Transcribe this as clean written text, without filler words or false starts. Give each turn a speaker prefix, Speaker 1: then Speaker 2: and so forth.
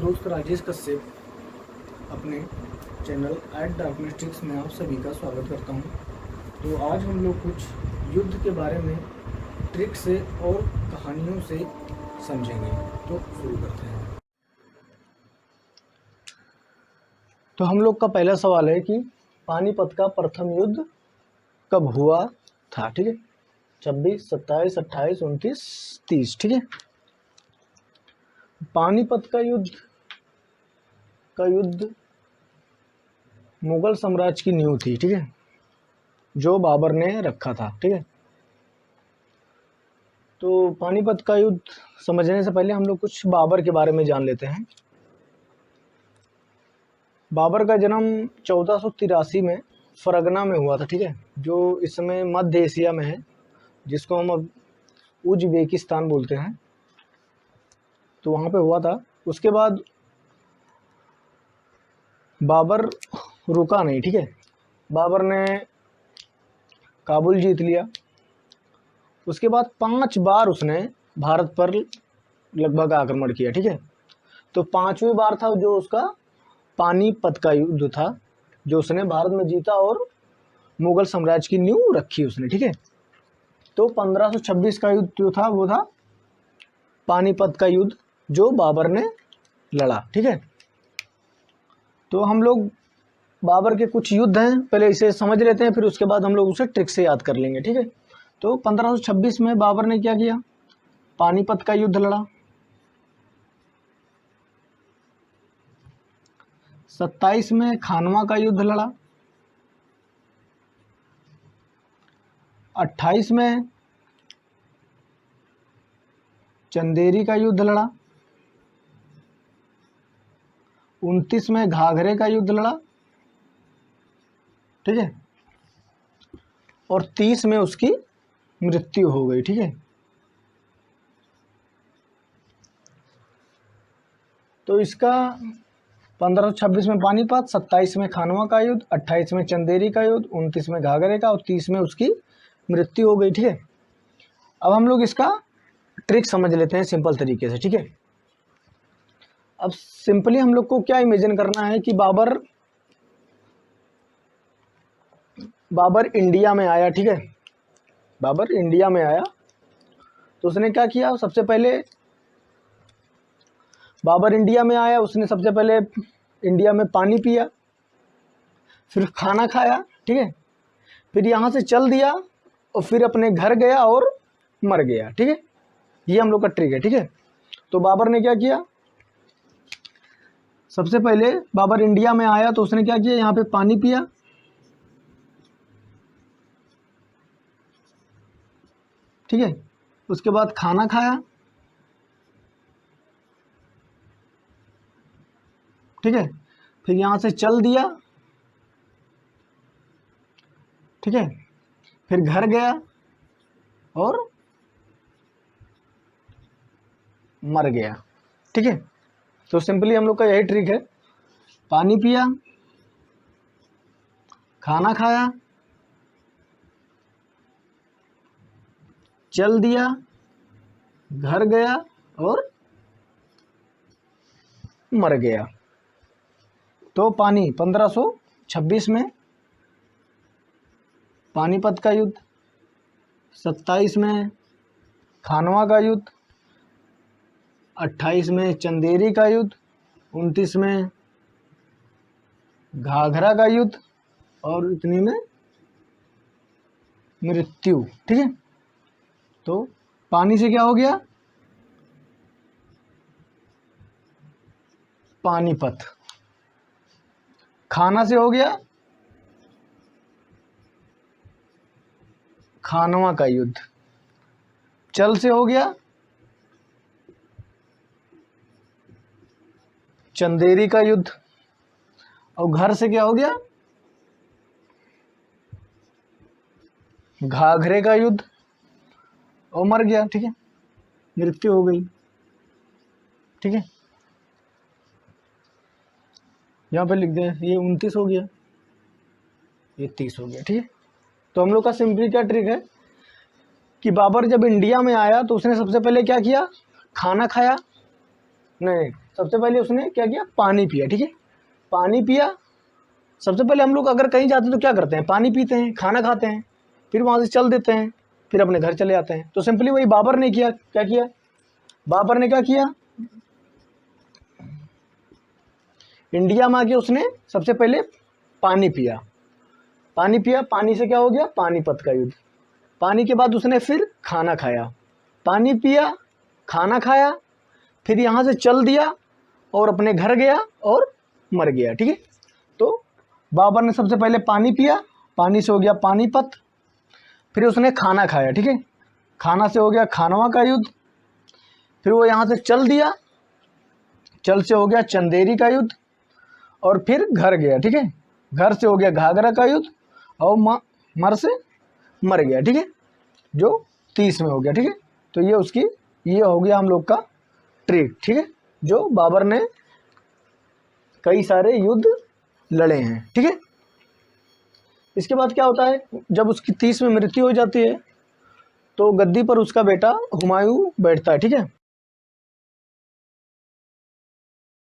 Speaker 1: दोस्त राजेश कश्यप अपने channel @darkness में आप सभी का स्वागत करता हूं। तो आज हम लोग कुछ युद्ध के बारे में ट्रिक से और कहानियों से समझेंगे। तो शुरू करते हैं। तो हम लोग का पहला सवाल है कि पानीपत का प्रथम युद्ध कब हुआ था। ठीक है, 26, 27, 28, 29, 30। ठीक है, पानीपत का युद्ध मुगल साम्राज्य की नींव थी। ठीक है, जो बाबर ने रखा था। ठीक है, तो पानीपत का युद्ध समझने से पहले हम लोग कुछ बाबर के बारे में जान लेते हैं। बाबर का जन्म 1483 में फरगना में हुआ था। ठीक है, जो इस समय मध्य एशिया में है, जिसको हम अब उज्बेकिस्तान बोलते हैं। तो वहाँ पे हुआ था। उसके बाद बाबर रुका नहीं। ठीक है, बाबर ने काबुल जीत लिया। उसके बाद 5 बार उसने भारत पर लगभग आक्रमण किया। ठीक है, तो 5वीं बार था जो उसका पानीपत का युद्ध था, जो उसने भारत में जीता और मुगल साम्राज्य की नींव रखी उसने। ठीक है, तो 1526 का युद्ध जो था वो था पानीपत का युद्ध, जो बाबर ने लड़ा। ठीक है, तो हम लोग बाबर के कुछ युद्ध हैं, पहले इसे समझ लेते हैं, फिर उसके बाद हम लोग उसे ट्रिक से याद कर लेंगे। ठीक है, तो 1526 में बाबर ने क्या किया? पानीपत का युद्ध लड़ा। 27 में खानवा का युद्ध लड़ा। 28 में चंदेरी का युद्ध लड़ा। 29 में घाघरे का युद्ध लड़ा। ठीक है, और 30 में उसकी मृत्यु हो गई। ठीक है, तो इसका 1526 में पानीपत, 27 में खानवा का युद्ध, 28 में चंदेरी का युद्ध, 29 में घाघरे का और 30 में उसकी मृत्यु हो गई। ठीक है, अब हम लोग इसका ट्रिक समझ लेते हैं सिंपल तरीके से। ठीक है, अब सिंपली हम लोग को क्या इमेजिन करना है कि बाबर इंडिया में आया। ठीक है, बाबर इंडिया में आया तो उसने क्या किया? सबसे पहले बाबर इंडिया में आया, उसने सबसे पहले इंडिया में पानी पिया, फिर खाना खाया। ठीक है, फिर यहाँ से चल दिया और फिर अपने घर गया और मर गया। ठीक है, ये हम लोग का ट्रिक है। ठीक है, तो बाबर ने क्या किया? सबसे पहले बाबर इंडिया में आया तो उसने क्या किया? यहाँ पे पानी पिया, ठीक है, उसके बाद खाना खाया, ठीक है, फिर यहाँ से चल दिया, ठीक है, फिर घर गया और मर गया। ठीक है, तो सिंपली हम लोग का यही ट्रिक है। पानी पिया, खाना खाया, चल दिया, घर गया और मर गया। तो 1526 में पानीपत का युद्ध, 27 में खानवा का युद्ध, 28 में चंदेरी का युद्ध, 29 में घाघरा का युद्ध और इतनी में मृत्यु। ठीक है, तो पानी से क्या हो गया? पानीपत। खाना से हो गया खानवा का युद्ध। चल से हो गया चंदेरी का युद्ध। और घर से क्या हो गया? घाघरे का युद्ध और मर गया। ठीक है, मृत्यु हो गई। ठीक है, यहाँ पे लिख दें, ये 29 हो गया, ये 30 हो गया। ठीक है, तो हम लोग का सिंपली क्या ट्रिक है कि बाबर जब इंडिया में आया तो उसने सबसे पहले क्या किया? खाना खाया, नहीं, सबसे पहले उसने क्या किया, पानी पिया, ठीक है, पानी पिया। सबसे पहले हम लोग अगर कहीं जाते हैं तो क्या करते हैं, पानी पीते हैं, खाना खाते हैं, फिर वहाँ से चल देते हैं, फिर अपने घर चले आते हैं। तो सिंपली वही बाबर ने किया, क्या किया, बाबर ने क्या किया, इंडिया में आके उसने सबसे पहले पानी पिया, पानी पिया, पानी से क्या हो गया, पानीपत का युद्ध। पानी के बाद उसने फिर खाना खाया, पानी पिया, खाना खाया, फिर यहाँ से चल दिया और अपने घर गया और मर गया, ठीक है। तो बाबर ने सबसे पहले पानी पिया, पानी से हो गया पानीपत, फिर उसने खाना खाया, ठीक है, खाना से हो गया खानवा का युद्ध, फिर वो यहाँ से चल दिया, चल से हो गया चंदेरी का युद्ध, और फिर घर गया, ठीक है, घर से हो गया घाघरा का युद्ध, और मर से मर गया, ठीक है, जो 30 में हो गया, ठीक है। तो ये उसकी, ये हो गया हम लोग का ट्रिक, ठीक है, जो बाबर ने कई सारे युद्ध लड़े हैं, ठीक है। इसके बाद क्या होता है, जब उसकी 30 में मृत्यु हो जाती है तो गद्दी पर उसका बेटा हुमायूं बैठता है, ठीक है।